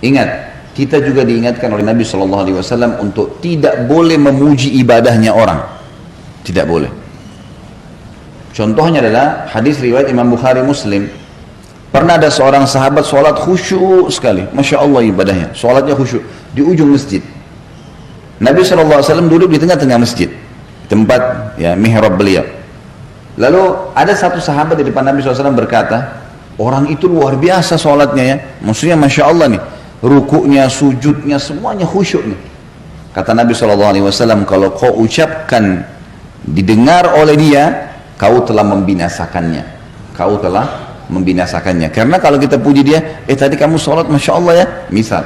Ingat, kita juga diingatkan oleh Nabi SAW untuk tidak boleh memuji ibadahnya orang. Tidak boleh. Contohnya adalah hadis riwayat Imam Bukhari Muslim. Pernah ada seorang sahabat sholat khusyuk sekali. Masya Allah ibadahnya. Sholatnya khusyuk. Di ujung masjid. Nabi SAW duduk di tengah-tengah masjid. Tempat ya mihrab beliau. Lalu ada satu sahabat di depan Nabi SAW berkata, orang itu luar biasa sholatnya ya. Maksudnya Masya Allah nih. Rukuknya, sujudnya, semuanya khusyuk nih. Kata Nabi SAW, kalau kau ucapkan didengar oleh dia, kau telah membinasakannya. Kau telah membinasakannya. Karena kalau kita puji dia, tadi kamu sholat Masya Allah ya, misal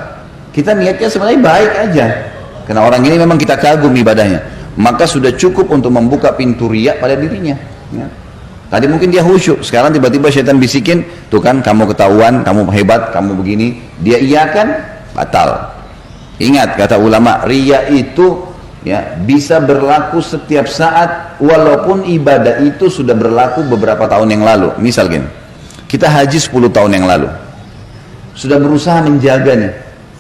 kita niatnya sebenarnya baik aja, karena orang ini memang kita kagum ibadahnya, maka sudah cukup untuk membuka pintu riya pada dirinya ya. Tadi mungkin dia khusyuk, sekarang tiba-tiba syaitan bisikin, tuh kan kamu ketahuan, kamu hebat, kamu begini, dia iyakan, batal. Ingat kata ulama, riya itu ya bisa berlaku setiap saat, walaupun ibadah itu sudah berlaku beberapa tahun yang lalu. Misal gini, kita haji 10 tahun yang lalu, sudah berusaha menjaga nih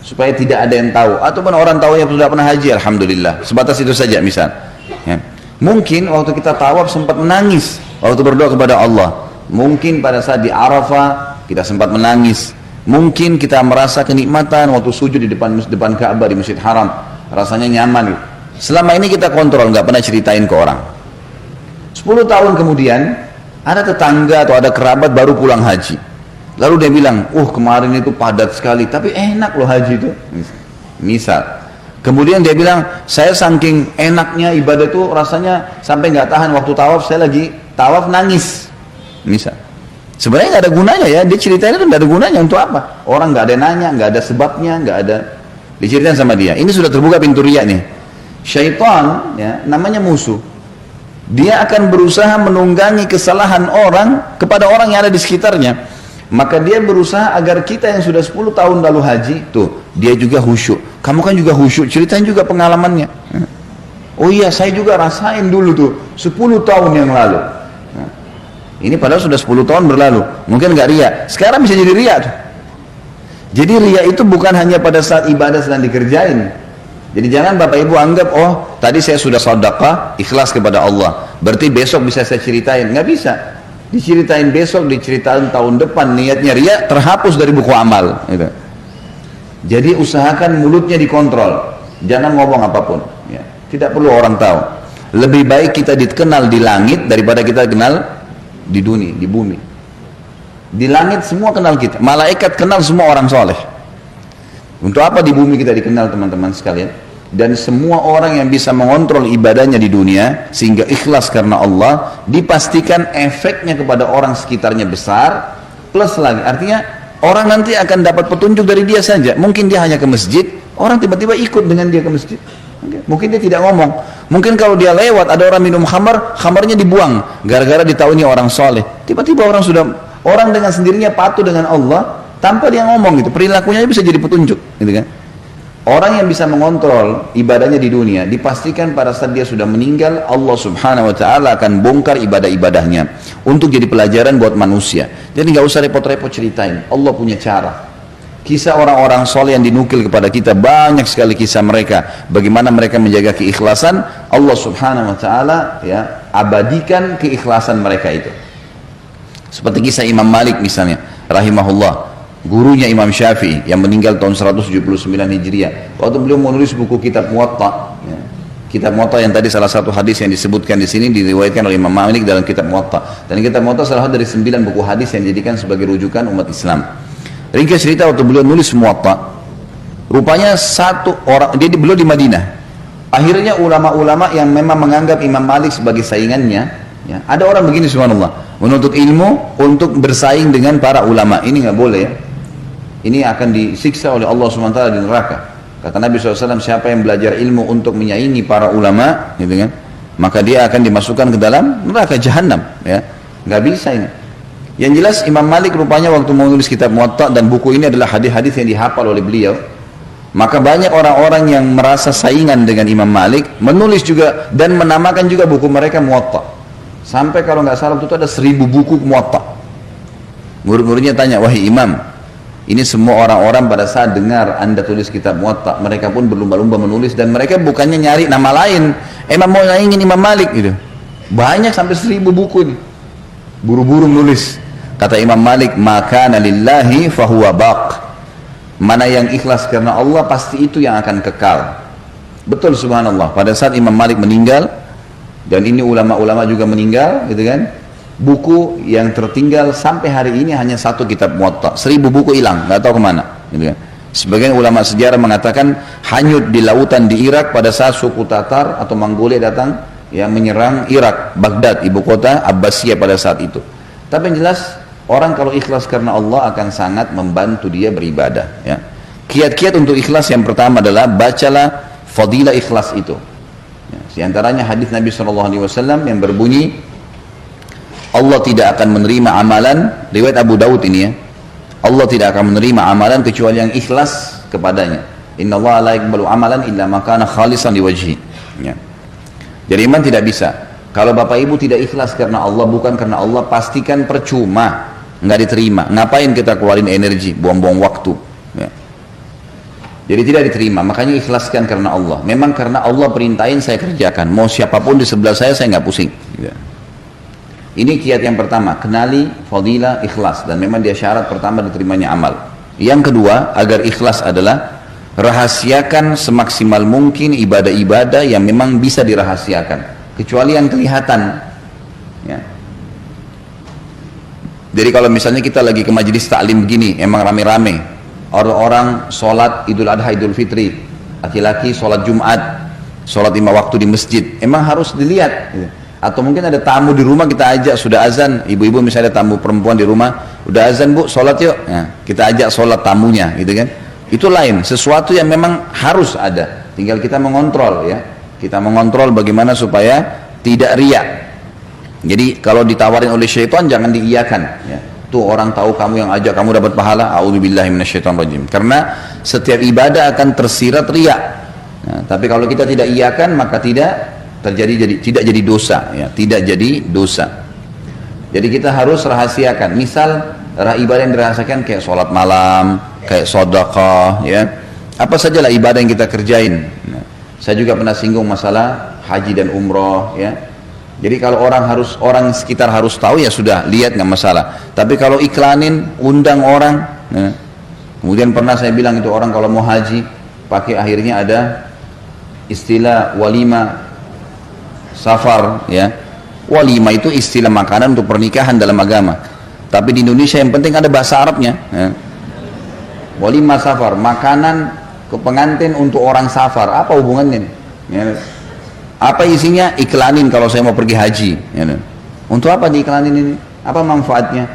supaya tidak ada yang tahu, ataupun orang tahu yang sudah pernah haji, alhamdulillah, sebatas itu saja misal ya. Mungkin waktu kita tawaf sempat menangis waktu berdoa kepada Allah, mungkin pada saat di Arafah kita sempat menangis, mungkin kita merasa kenikmatan waktu sujud di depan Ka'bah di Masjid Haram, rasanya nyaman gitu. Selama ini kita kontrol, nggak pernah ceritain ke orang. 10 tahun kemudian ada tetangga atau ada kerabat baru pulang haji, lalu dia bilang, kemarin itu padat sekali, tapi enak loh haji itu misal. Kemudian dia bilang, saya saking enaknya ibadah itu rasanya sampai nggak tahan, waktu tawaf saya lagi tawaf nangis misal. Sebenarnya nggak ada gunanya ya, dia ceritain itu nggak ada gunanya. Untuk apa? Orang nggak ada nanya, nggak ada sebabnya, nggak ada diceritain sama dia. Ini sudah terbuka pintu riya nih. Syaitan ya, namanya musuh, dia akan berusaha menunggangi kesalahan orang kepada orang yang ada di sekitarnya. Maka dia berusaha agar kita yang sudah 10 tahun lalu haji, tuh dia juga khusyuk, kamu kan juga khusyuk, ceritain juga pengalamannya. Oh iya, saya juga rasain dulu tuh 10 tahun yang lalu. Ini padahal sudah 10 tahun berlalu, mungkin nggak riya, sekarang bisa jadi riya tuh. Jadi riya itu bukan hanya pada saat ibadah sedang dikerjain. Jadi jangan Bapak Ibu anggap, tadi saya sudah sedekah ikhlas kepada Allah, berarti besok bisa saya ceritain. Nggak bisa. Diceritain besok, diceritain tahun depan, niatnya riya terhapus dari buku amal gitu. Jadi usahakan mulutnya dikontrol, jangan ngomong apapun ya. Tidak perlu orang tahu. Lebih baik kita dikenal di langit daripada kita kenal di dunia, di bumi. Di langit semua kenal kita, malaikat kenal semua orang soleh. Untuk apa di bumi kita dikenal, teman-teman sekalian? Dan semua orang yang bisa mengontrol ibadahnya di dunia sehingga ikhlas karena Allah, dipastikan efeknya kepada orang sekitarnya besar, plus lagi artinya orang nanti akan dapat petunjuk dari dia saja. Mungkin dia hanya ke masjid, orang tiba-tiba ikut dengan dia ke masjid. Mungkin dia tidak ngomong, mungkin kalau dia lewat ada orang minum khamar, khamarnya dibuang gara-gara ditahu ini orang soleh, tiba-tiba orang dengan sendirinya patuh dengan Allah tanpa dia ngomong gitu, perilakunya bisa jadi petunjuk gitu kan. Orang yang bisa mengontrol ibadahnya di dunia, dipastikan pada saat dia sudah meninggal, Allah subhanahu wa ta'ala akan bongkar ibadah-ibadahnya untuk jadi pelajaran buat manusia. Jadi nggak usah repot-repot ceritain, Allah punya cara. Kisah orang-orang soleh yang dinukil kepada kita, banyak sekali kisah mereka, bagaimana mereka menjaga keikhlasan. Allah subhanahu wa ta'ala ya abadikan keikhlasan mereka itu. Seperti kisah Imam Malik misalnya, rahimahullah, gurunya Imam Syafi'i yang meninggal tahun 179 Hijriah. Waktu beliau menulis buku Kitab Muwatta, ya. Kitab Muwatta yang tadi salah satu hadis yang disebutkan di sini diriwayatkan oleh Imam Malik dalam Kitab Muwatta. Dan Kitab Muwatta salah satu dari 9 buku hadis yang dijadikan sebagai rujukan umat Islam. Ringkas cerita waktu beliau nulis Muwatta, rupanya satu orang, beliau di Madinah. Akhirnya ulama-ulama yang memang menganggap Imam Malik sebagai saingannya, ya, ada orang begini subhanallah, menuntut ilmu untuk bersaing dengan para ulama. Ini nggak boleh ya. Ini akan disiksa oleh Allah SWT di neraka. Kata Nabi SAW, siapa yang belajar ilmu untuk menyaingi para ulama, gitu kan, maka dia akan dimasukkan ke dalam neraka jahanam. Ya, nggak bisa ini. Yang jelas Imam Malik rupanya waktu menulis kitab Muwatta, dan buku ini adalah hadis-hadis yang dihafal oleh beliau, maka banyak orang-orang yang merasa saingan dengan Imam Malik menulis juga dan menamakan juga buku mereka Muwatta. Sampai kalau nggak salah itu ada 1000 buku Muwatta. Murid-muridnya tanya, wahai Imam, Ini semua orang-orang pada saat dengar Anda tulis kitab Muwatta, mereka pun berlumba-lumba menulis, dan mereka bukannya nyari nama lain. Emang mau ingin Imam Malik gitu. Banyak sampai 1000 buku ini. Buru-buru menulis. Kata Imam Malik, maka lillahi fahuwa baq. Mana yang ikhlas karena Allah pasti itu yang akan kekal. Betul, subhanallah. Pada saat Imam Malik meninggal, dan ini ulama-ulama juga meninggal, gitu kan? Buku yang tertinggal sampai hari ini hanya 1 kitab Muwatta. 1000 buku hilang, nggak tahu kemana, gitu kan? Sebagian ulama sejarah mengatakan hanyut di lautan di Irak pada saat suku Tatar atau Mongolia datang yang menyerang Irak, Baghdad, ibu kota Abbasiyah pada saat itu. Tapi yang jelas, orang kalau ikhlas karena Allah akan sangat membantu dia beribadah, ya. Kiat-kiat untuk ikhlas yang pertama adalah bacalah fadilah ikhlas itu, ya. Di antaranya hadis Nabi SAW yang berbunyi, Allah tidak akan menerima amalan, riwayat Abu Daud ini ya, Allah tidak akan menerima amalan kecuali yang ikhlas kepadanya. Inna Allah la yaqbalu amalan illa ma kana khalisan liwajhi, ya. Jadi iman tidak bisa kalau bapak ibu tidak ikhlas karena Allah, bukan karena Allah, pastikan percuma, nggak diterima. Ngapain kita keluarin energi, buang-buang waktu, ya. Jadi tidak diterima. Makanya ikhlaskan karena Allah. Memang karena Allah perintahin saya kerjakan, mau siapapun di sebelah saya nggak pusing, ya. Ini kiat yang pertama, kenali fadilah ikhlas, dan memang dia syarat pertama diterimanya amal. Yang kedua, agar ikhlas adalah rahasiakan semaksimal mungkin ibadah-ibadah yang memang bisa dirahasiakan, kecuali yang kelihatan, ya. Jadi kalau misalnya kita lagi ke majelis taklim begini, emang rame-rame, orang-orang sholat Idul Adha, Idul Fitri, laki-laki sholat Jumat, sholat 5 waktu di masjid, emang harus dilihat, gitu. Atau mungkin ada tamu di rumah, kita ajak, sudah azan, ibu-ibu misalnya ada tamu perempuan di rumah, udah azan bu, sholat yuk, nah, kita ajak sholat tamunya, gitu kan. Itu lain, sesuatu yang memang harus ada, tinggal kita mengontrol, ya. Kita mengontrol bagaimana supaya tidak riak. Jadi kalau ditawarin oleh syaitan jangan diiyakan, ya. Tuh orang tahu kamu yang ajak, kamu dapat pahala, a'udzubillahi minasyaitonirrajim. Karena setiap ibadah akan tersirat riak. Nah, tapi kalau kita tidak iyakan, maka tidak jadi dosa, ya, tidak jadi dosa. Jadi kita harus rahasiakan. Misal ibadah yang dirahasiakan kayak sholat malam, kayak sedekah, ya, apa sajalah ibadah yang kita kerjain. Nah, saya juga pernah singgung masalah haji dan umroh, ya. Jadi kalau orang sekitar harus tahu, ya sudah, lihat nggak masalah. Tapi kalau iklanin, undang orang, ya. Kemudian pernah saya bilang itu orang kalau mau haji pakai, akhirnya ada istilah walima safar, ya. Walima itu istilah makanan untuk pernikahan dalam agama. Tapi di Indonesia yang penting ada bahasa Arabnya, ya. Walima safar, makanan ke pengantin untuk orang safar. Apa hubungannya? Ya. Apa isinya? Iklanin kalau saya mau pergi haji, ya. Untuk apa diiklanin ini? Apa manfaatnya?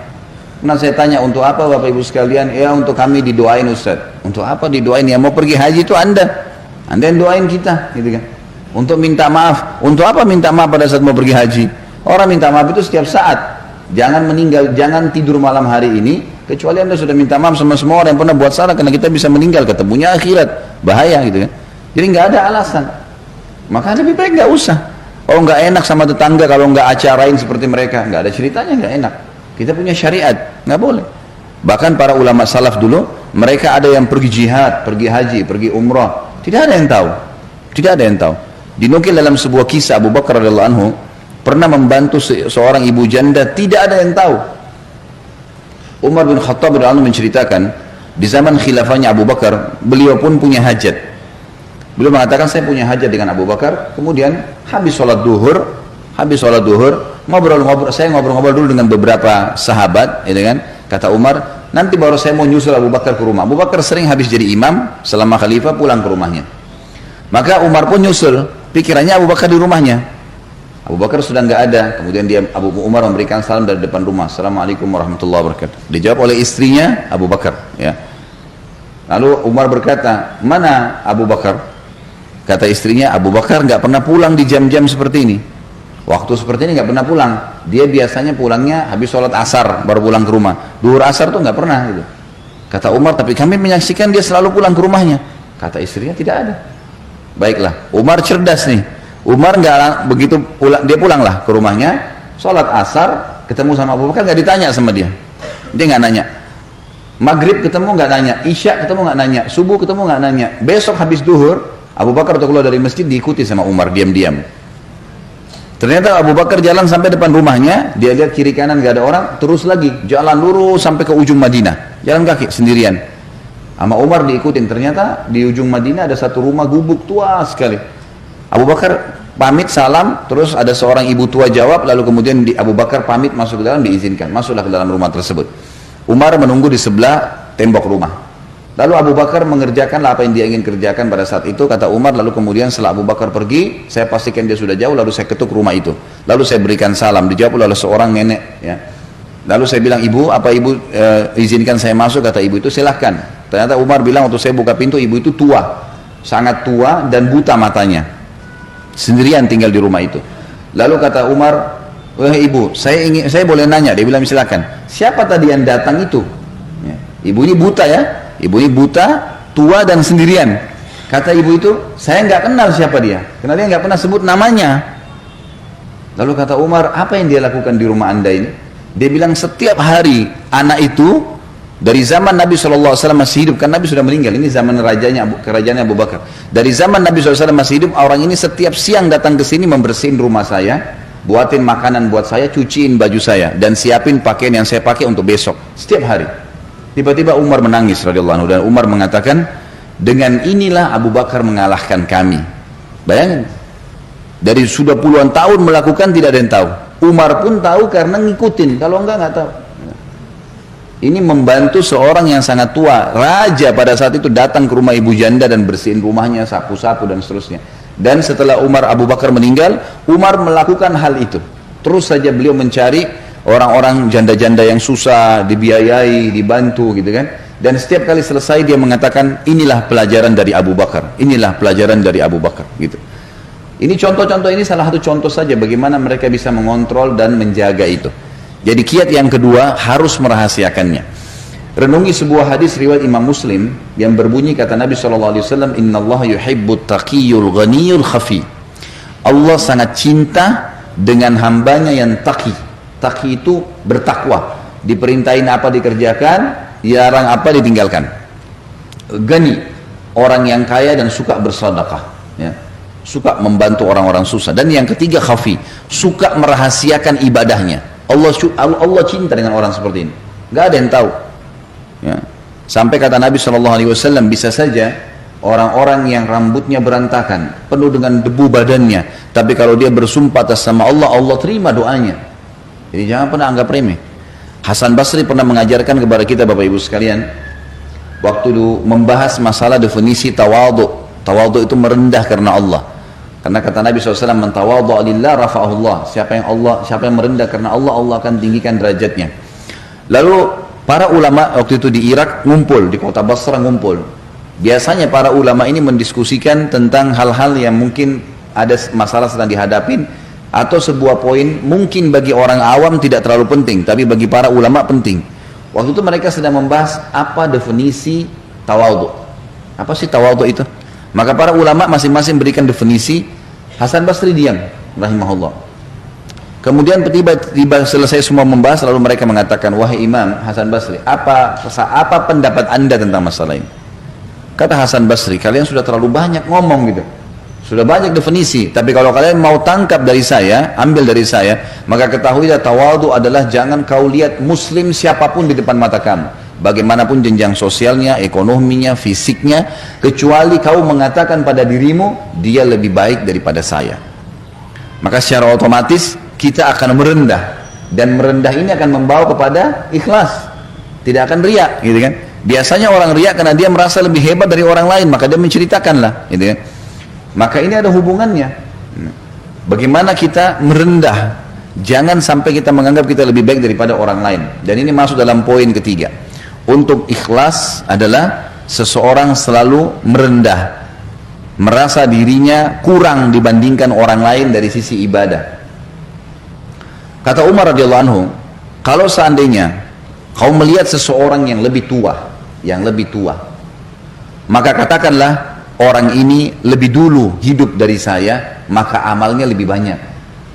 Nah saya tanya, untuk apa bapak ibu sekalian? Ya untuk kami didoain Ustaz. Untuk apa didoain? Ya mau pergi haji itu anda yang doain kita, gitu kan. Untuk minta maaf. Untuk apa minta maaf pada saat mau pergi haji? Orang minta maaf itu setiap saat. Jangan meninggal, jangan tidur malam hari ini kecuali anda sudah minta maaf sama semua orang yang pernah buat salah, karena kita bisa meninggal, ketemunya akhirat, bahaya, gitu kan. Jadi nggak ada alasan. Maka lebih baik nggak usah. Oh nggak enak sama tetangga kalau nggak acarain seperti mereka, nggak ada ceritanya, nggak enak. Kita punya syariat, nggak boleh. Bahkan para ulama salaf dulu, mereka ada yang pergi jihad, pergi haji, pergi umrah, tidak ada yang tahu, tidak ada yang tahu. Dinukil dalam sebuah kisah, Abu Bakar radhiyallahu anhu pernah membantu seorang ibu janda, tidak ada yang tahu. Umar bin Khattab radhiyallahu anhu menceritakan, di zaman khilafahnya Abu Bakar, beliau pun punya hajat. Beliau mengatakan, saya punya hajat dengan Abu Bakar. Kemudian habis sholat duhur, ngobrol-ngobrol, saya ngobrol-ngobrol dulu dengan beberapa sahabat, ya kan? Kata Umar, nanti baru saya mau nyusul Abu Bakar ke rumah. Abu Bakar sering habis jadi imam selama khalifah pulang ke rumahnya. Maka Umar pun nyusul, pikirannya Abu Bakar di rumahnya. Abu Bakar sudah nggak ada. Kemudian Abu Umar memberikan salam dari depan rumah, Assalamualaikum warahmatullahi wabarakatuh. Dijawab oleh istrinya Abu Bakar, ya. Lalu Umar berkata, mana Abu Bakar? Kata istrinya, Abu Bakar nggak pernah pulang di jam-jam seperti ini. Waktu seperti ini nggak pernah pulang. Dia biasanya pulangnya habis sholat asar baru pulang ke rumah. Duhur asar tuh nggak pernah, gitu. Kata Umar, tapi kami menyaksikan dia selalu pulang ke rumahnya. Kata istrinya, tidak ada. Baiklah, Umar cerdas nih. Umar nggak begitu pulang, dia pulanglah ke rumahnya, sholat asar, ketemu sama Abu Bakar, nggak ditanya sama dia. Dia nggak nanya. Maghrib ketemu nggak nanya, Isya ketemu nggak nanya, subuh ketemu nggak nanya. Besok habis duhur, Abu Bakar keluar dari masjid diikuti sama Umar diam-diam. Ternyata Abu Bakar jalan sampai depan rumahnya, dia lihat kiri kanan nggak ada orang, terus lagi jalan lurus sampai ke ujung Madinah, jalan kaki sendirian. Sama Umar diikutin. Ternyata di ujung Madinah ada satu rumah gubuk tua sekali. Abu Bakar pamit salam, terus ada seorang ibu tua jawab, lalu kemudian Abu Bakar pamit masuk ke dalam, diizinkan masuklah ke dalam rumah tersebut. Umar menunggu di sebelah tembok rumah. Lalu Abu Bakar mengerjakan apa yang dia ingin kerjakan pada saat itu, kata Umar. Lalu kemudian setelah Abu Bakar pergi, saya pastikan dia sudah jauh, lalu saya ketuk rumah itu. Lalu saya berikan salam, dijawab oleh seorang nenek. Ya. Lalu saya bilang, ibu, apa ibu izinkan saya masuk? Kata ibu itu, silahkan. Ternyata Umar bilang waktu saya buka pintu, ibu itu tua, sangat tua dan buta matanya, sendirian tinggal di rumah itu. Lalu kata Umar, wahai ibu, saya boleh nanya? Dia bilang, silakan. Siapa tadi yang datang itu? Ya. Ibu ini buta ya, ibu ini buta, tua dan sendirian. Kata ibu itu, saya nggak kenal siapa dia, karena dia nggak pernah sebut namanya. Lalu kata Umar, apa yang dia lakukan di rumah anda ini? Dia bilang, setiap hari anak itu dari zaman Nabi SAW masih hidup, kan Nabi sudah meninggal, ini zaman kerajaannya Abu Bakar. Dari zaman Nabi SAW masih hidup, orang ini setiap siang datang ke sini membersihin rumah saya, buatin makanan buat saya, cuciin baju saya, dan siapin pakaian yang saya pakai untuk besok, setiap hari. Tiba-tiba Umar menangis radhiyallahu anhu, dan Umar mengatakan, dengan inilah Abu Bakar mengalahkan kami. Bayangin, dari sudah puluhan tahun melakukan, tidak ada yang tahu. Umar pun tahu karena ngikutin, kalau enggak tahu. Ini membantu seorang yang sangat tua, raja pada saat itu, datang ke rumah ibu janda dan bersihin rumahnya, sapu-sapu dan seterusnya. Dan setelah Abu Bakar meninggal, Umar melakukan hal itu. Terus saja beliau mencari orang-orang janda-janda yang susah, dibiayai, dibantu gitu kan. Dan setiap kali selesai dia mengatakan, inilah pelajaran dari Abu Bakar, inilah pelajaran dari Abu Bakar gitu. Ini contoh-contoh, ini salah satu contoh saja bagaimana mereka bisa mengontrol dan menjaga itu. Jadi kiat yang kedua, harus merahasiakannya. Renungi sebuah hadis riwayat Imam Muslim yang berbunyi, kata Nabi SAW, innallaha yuhibbut taqiyul ghaniyul khafi. Allah sangat cinta dengan hambanya yang taqi. Taqi itu bertakwa, diperintahin apa dikerjakan, dilarang apa ditinggalkan. Ghani, orang yang kaya dan suka bersedekah, ya, suka membantu orang-orang susah. Dan yang ketiga khafi, suka merahasiakan ibadahnya. Allah cinta dengan orang seperti ini, nggak ada yang tahu. Ya. Sampai kata Nabi SAW, bisa saja orang-orang yang rambutnya berantakan, penuh dengan debu badannya, tapi kalau dia bersumpah atas nama Allah, Allah terima doanya. Jadi jangan pernah anggap remeh. Hasan Basri pernah mengajarkan kepada kita Bapak Ibu sekalian, waktu membahas masalah definisi tawadhu. Tawadhu itu merendah karena Allah. Karena kata Nabi SAW, man tawadhu lillah rafa'ahullah. Siapa yang merendah karena Allah, Allah akan tinggikan derajatnya. Lalu para ulama waktu itu di Irak ngumpul, di kota Basra ngumpul. Biasanya para ulama ini mendiskusikan tentang hal-hal yang mungkin ada masalah sedang dihadapin, atau sebuah poin mungkin bagi orang awam tidak terlalu penting, tapi bagi para ulama penting. Waktu itu mereka sedang membahas apa definisi tawadhu. Apa sih tawadhu itu? Maka para ulama masing-masing berikan definisi. Hasan Basri diam, rahimahullah. Kemudian tiba-tiba selesai semua membahas, lalu mereka mengatakan, wahai Imam Hasan Basri, apa pendapat anda tentang masalah ini? Kata Hasan Basri, kalian sudah terlalu banyak ngomong gitu, sudah banyak definisi, tapi kalau kalian mau tangkap dari saya, ambil dari saya, maka ketahuilah tawadhu adalah jangan kau lihat muslim siapapun di depan mata kamu, bagaimanapun jenjang sosialnya, ekonominya, fisiknya, kecuali kau mengatakan pada dirimu, dia lebih baik daripada saya. Maka secara otomatis kita akan merendah, dan merendah ini akan membawa kepada ikhlas, tidak akan riak gitu kan. Biasanya orang riak karena dia merasa lebih hebat dari orang lain, maka dia menceritakanlah gitu kan. Maka ini ada hubungannya, bagaimana kita merendah, jangan sampai kita menganggap kita lebih baik daripada orang lain. Dan ini masuk dalam poin ketiga. Untuk ikhlas adalah seseorang selalu merendah, merasa dirinya kurang dibandingkan orang lain dari sisi ibadah. Kata Umar radhiyallahu anhu, kalau seandainya kau melihat seseorang yang lebih tua, maka katakanlah orang ini lebih dulu hidup dari saya, maka amalnya lebih banyak.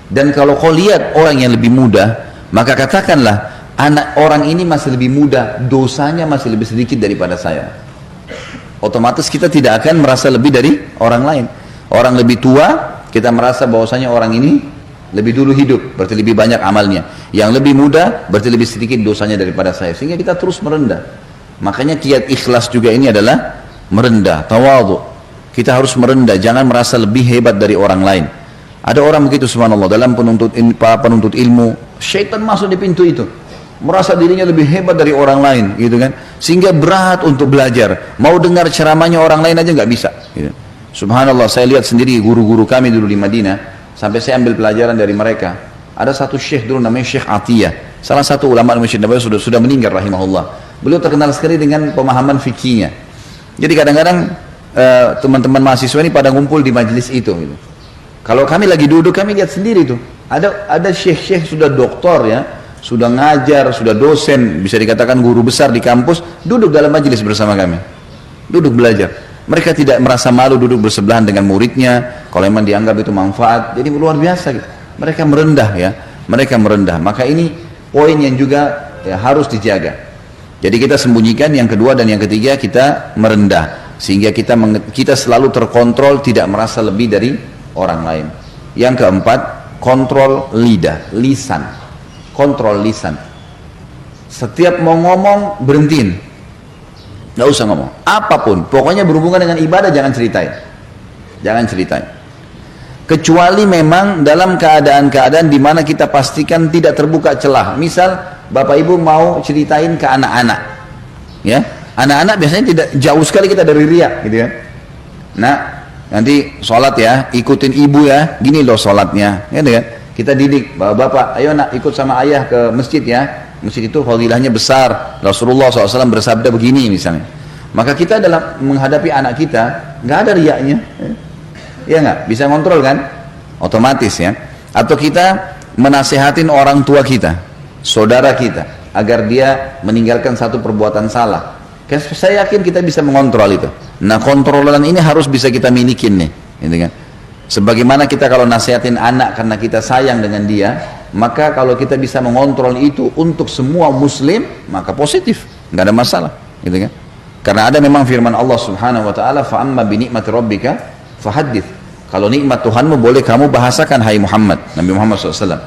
Dan kalau kau lihat orang yang lebih muda, maka katakanlah anak orang ini masih lebih muda, dosanya masih lebih sedikit daripada saya. Otomatis kita tidak akan merasa lebih dari orang lain. Orang lebih tua, kita merasa bahwasanya orang ini lebih dulu hidup, berarti lebih banyak amalnya. Yang lebih muda, berarti lebih sedikit dosanya daripada saya. Sehingga kita terus merendah. Makanya kiat ikhlas juga ini adalah merendah, tawadhu. Kita harus merendah, jangan merasa lebih hebat dari orang lain. Ada orang begitu subhanallah, dalam para penuntut ilmu, syaitan masuk di pintu itu. Merasa dirinya lebih hebat dari orang lain, gitu kan? Sehingga berat untuk belajar. Mau dengar ceramahnya orang lain aja nggak bisa. Gitu. Subhanallah, saya lihat sendiri guru-guru kami dulu di Madinah, sampai saya ambil pelajaran dari mereka. Ada satu syekh dulu namanya Syekh Atiyah, salah satu ulama Masjid Nabawi sudah meninggal rahimahullah. Beliau terkenal sekali dengan pemahaman fikihnya. Jadi kadang-kadang teman-teman mahasiswa ini pada ngumpul di majelis itu. Gitu. Kalau kami lagi duduk, kami lihat sendiri tuh. Ada syekh-syekh sudah doktor ya, sudah ngajar, sudah dosen, bisa dikatakan guru besar di kampus, duduk dalam majelis bersama kami. Duduk belajar. Mereka tidak merasa malu duduk bersebelahan dengan muridnya, kalau memang dianggap itu manfaat. Jadi luar biasa gitu. Mereka merendah ya, mereka merendah. Maka ini poin yang juga ya, harus dijaga. Jadi kita sembunyikan yang kedua dan yang ketiga, kita merendah. Sehingga kita selalu terkontrol, tidak merasa lebih dari orang lain. Yang keempat, kontrol lidah, lisan. Kontrol lisan. Setiap mau ngomong, berhentiin. Nggak usah ngomong. Apapun, pokoknya berhubungan dengan ibadah, jangan ceritain. Jangan ceritain. Kecuali memang dalam keadaan-keadaan di mana kita pastikan tidak terbuka celah. Misal, Bapak Ibu mau ceritain ke anak-anak. Ya, anak-anak biasanya tidak jauh sekali kita dari riya, gitu kan. Nah, nanti sholat ya, ikutin ibu ya, gini loh sholatnya, gitu kan. Kita didik, bapak, ayo nak ikut sama ayah ke masjid ya. Masjid itu fadilahnya besar. Rasulullah SAW bersabda begini misalnya. Maka kita dalam menghadapi anak kita, nggak ada riaknya. Ya nggak? Bisa kontrol kan? Otomatis ya. Atau kita menasehatin orang tua kita, saudara kita, agar dia meninggalkan satu perbuatan salah. Saya yakin kita bisa mengontrol itu. Nah, kontrolan ini harus bisa kita milikin nih. Gitu kan? Sebagaimana kita kalau nasihatin anak karena kita sayang dengan dia, maka kalau kita bisa mengontrol itu untuk semua muslim, maka positif, nggak ada masalah, gitu kan? Karena ada memang firman Allah Subhanahu wa taala, fa amma bi ni'mati rabbika fahaddits. Kalau nikmat Tuhanmu boleh kamu bahasakan, hai Muhammad, Nabi Muhammad SAW.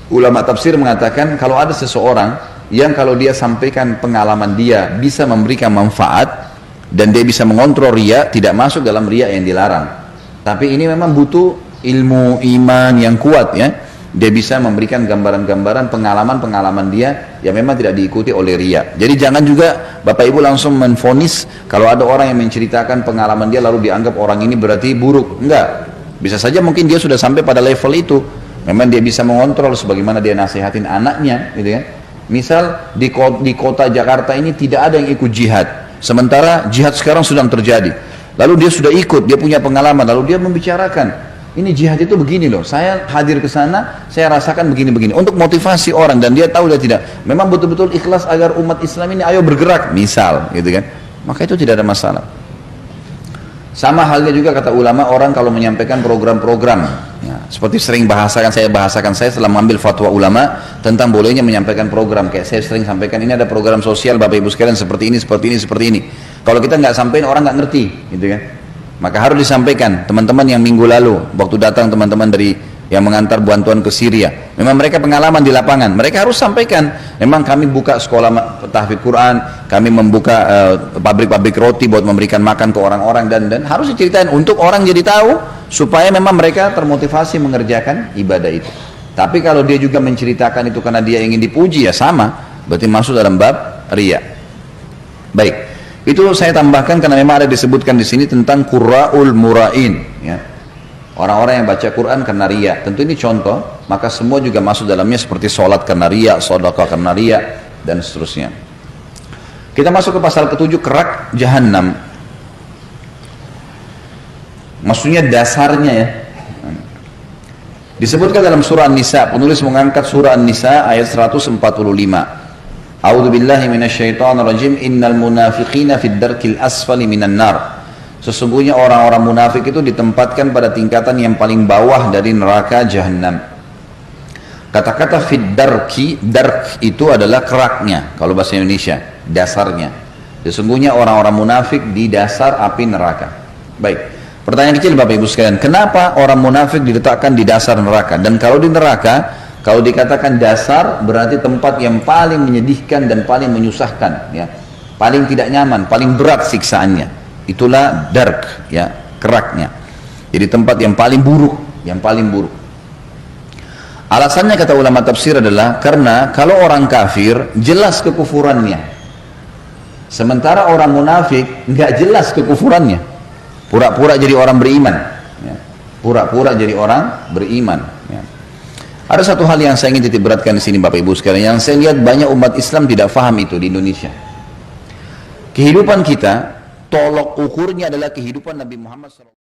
Ulama tafsir mengatakan kalau ada seseorang yang kalau dia sampaikan pengalaman dia bisa memberikan manfaat dan dia bisa mengontrol riya, tidak masuk dalam riya yang dilarang. Tapi ini memang butuh ilmu iman yang kuat ya. Dia bisa memberikan gambaran-gambaran pengalaman-pengalaman dia yang memang tidak diikuti oleh riya. Jadi jangan juga Bapak Ibu langsung menvonis kalau ada orang yang menceritakan pengalaman dia lalu dianggap orang ini berarti buruk. Enggak. Bisa saja mungkin dia sudah sampai pada level itu. Memang dia bisa mengontrol sebagaimana dia nasihatin anaknya, gitu ya. Misal di kota Jakarta ini tidak ada yang ikut jihad. Sementara jihad sekarang sedang terjadi. Lalu dia sudah ikut, dia punya pengalaman, lalu dia membicarakan, ini jihad itu begini loh, saya hadir ke sana, saya rasakan begini-begini, untuk motivasi orang, dan dia tahu dia tidak, memang betul-betul ikhlas agar umat Islam ini ayo bergerak, misal, gitu kan, maka itu tidak ada masalah. Sama halnya juga kata ulama, orang kalau menyampaikan program-program, ya, seperti sering saya setelah mengambil fatwa ulama tentang bolehnya menyampaikan program, kayak saya sering sampaikan, ini ada program sosial Bapak Ibu sekalian seperti ini, seperti ini, seperti ini. Kalau kita nggak sampaikan orang nggak ngerti, gitu kan? Maka harus disampaikan. Teman-teman yang minggu lalu, waktu datang teman-teman dari yang mengantar bantuan ke Syria, memang mereka pengalaman di lapangan. Mereka harus sampaikan. Memang kami buka sekolah tahfidz Quran, kami membuka pabrik-pabrik roti buat memberikan makan ke orang-orang dan harus diceritain untuk orang jadi tahu supaya memang mereka termotivasi mengerjakan ibadah itu. Tapi kalau dia juga menceritakan itu karena dia ingin dipuji ya sama, berarti masuk dalam bab riya. Baik. Itu saya tambahkan karena memang ada disebutkan di sini tentang qurra'ul mura'in, ya. Orang-orang yang baca Quran karena riya. Tentu ini contoh, maka semua juga masuk dalamnya seperti sholat karena riya, sedekah karena riya dan seterusnya. Kita masuk ke pasal ke-7, kerak jahanam. Maksudnya dasarnya ya. Disebutkan dalam surah An-Nisa, penulis mengangkat surah An-Nisa ayat 145. A'udzu billahi minasyaitonir rajim, innal munafiqina fid darkil asfali minan nar. Sesungguhnya orang-orang munafik itu ditempatkan pada tingkatan yang paling bawah dari neraka jahanam. Kata-kata fid darki, dark itu adalah keraknya, kalau bahasa Indonesia, dasarnya. Sesungguhnya orang-orang munafik di dasar api neraka. Baik, pertanyaan kecil Bapak Ibu sekalian, kenapa orang munafik diletakkan di dasar neraka? Dan kalau di neraka, kalau dikatakan dasar, berarti tempat yang paling menyedihkan dan paling menyusahkan, ya, paling tidak nyaman, paling berat siksaannya. Itulah dark, ya, keraknya. Jadi tempat yang paling buruk, yang paling buruk. Alasannya kata ulama tafsir adalah karena kalau orang kafir jelas kekufurannya, sementara orang munafik nggak jelas kekufurannya, pura-pura jadi orang beriman, ya. Pura-pura jadi orang beriman. Ya. Ada satu hal yang saya ingin titik beratkan di sini Bapak Ibu sekalian, yang saya lihat banyak umat Islam tidak paham itu di Indonesia. Kehidupan kita, tolok ukurnya adalah kehidupan Nabi Muhammad SAW.